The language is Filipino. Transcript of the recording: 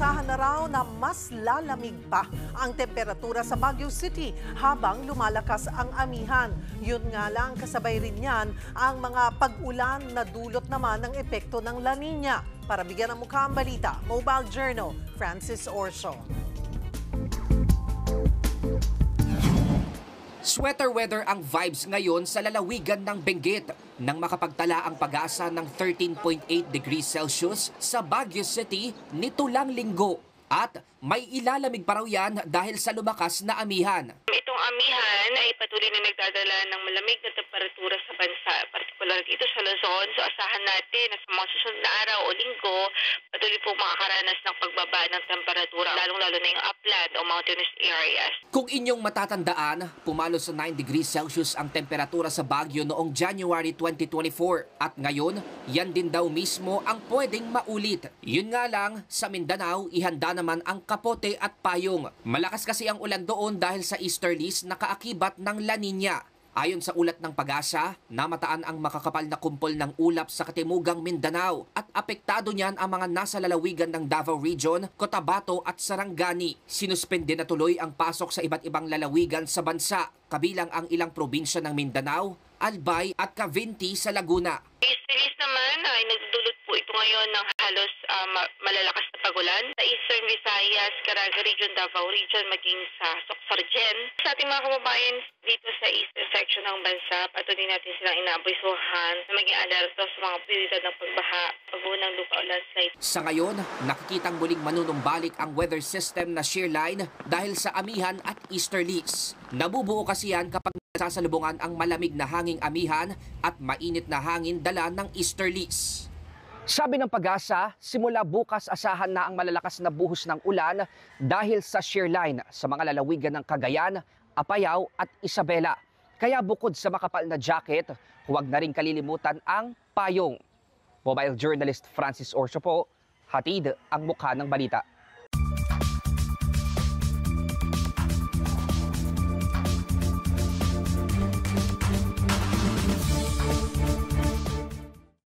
inaasahan na raw na mas lalamig pa ang temperatura sa Baguio City habang lumalakas ang amihan. Yun nga lang, kasabay rin yan ang mga pag-ulan na dulot naman ng epekto ng La Nina. Para bigyan ng mukha ang balita, Mobile Journal, Francis Orso. Sweater weather ang vibes ngayon sa lalawigan ng Benguet nang makapagtala ang pag-asa ng 13.8 degrees Celsius sa Baguio City nito lang linggo. At may ilalamig pa raw yan dahil sa lumakas na amihan. Itong amihan ay patuloy na nagdadala ng malamig na temperatura sa bansa, partikular dito sa Luzon. So asahan natin na sa mga susunod na araw o linggo, patuloy po makakaranas ng pagbaba ng temperatura, lalong-lalo na yung upland o mountainous areas. Kung inyong matatandaan, pumalo sa 9 degrees Celsius ang temperatura sa Baguio noong January 2024. At ngayon, yan din daw mismo ang pwedeng maulit. Yun nga lang, sa Mindanao, ihanda naman ang kapote at payong. Malakas kasi ang ulan doon dahil sa easterlies na kaakibat ng La Nina. Ayon sa ulat ng Pag-asa, namataan ang makakapal na kumpol ng ulap sa katimugang Mindanao at apektado niyan ang mga nasa lalawigan ng Davao Region, Cotabato at Sarangani. Sinuspende na tuloy ang pasok sa iba't ibang lalawigan sa bansa, kabilang ang ilang probinsya ng Mindanao, Albay at Cavinti sa Laguna. Easterlies naman ay nagdudulot po ito ngayon ng halos malalakas na pagulan sa Eastern Visayas, Caraga Region, Davao Region, maging sa Soxargen. Sa ating mga kababayan dito sa eastern section ng bansa, patuloy natin silang inaabisuhan na maging alerto sa mga posibilidad ng pagbaha, pagbuo ng lupa o landslide. Sa ngayon, nakikitang muling manunumbalik ang weather system na shear line dahil sa amihan at easterlies. Nabubuo kasi yan kapag sasalubungan ang malamig na hanging amihan at mainit na hangin dala ng easterlies. Sabi ng Pag-asa, simula bukas asahan na ang malalakas na buhos ng ulan dahil sa shear line sa mga lalawigan ng Cagayan, Apayao at Isabela. Kaya bukod sa makapal na jacket, huwag na rin kalilimutan ang payong. Mobile journalist Francis Orso po, hatid ang mukha ng balita.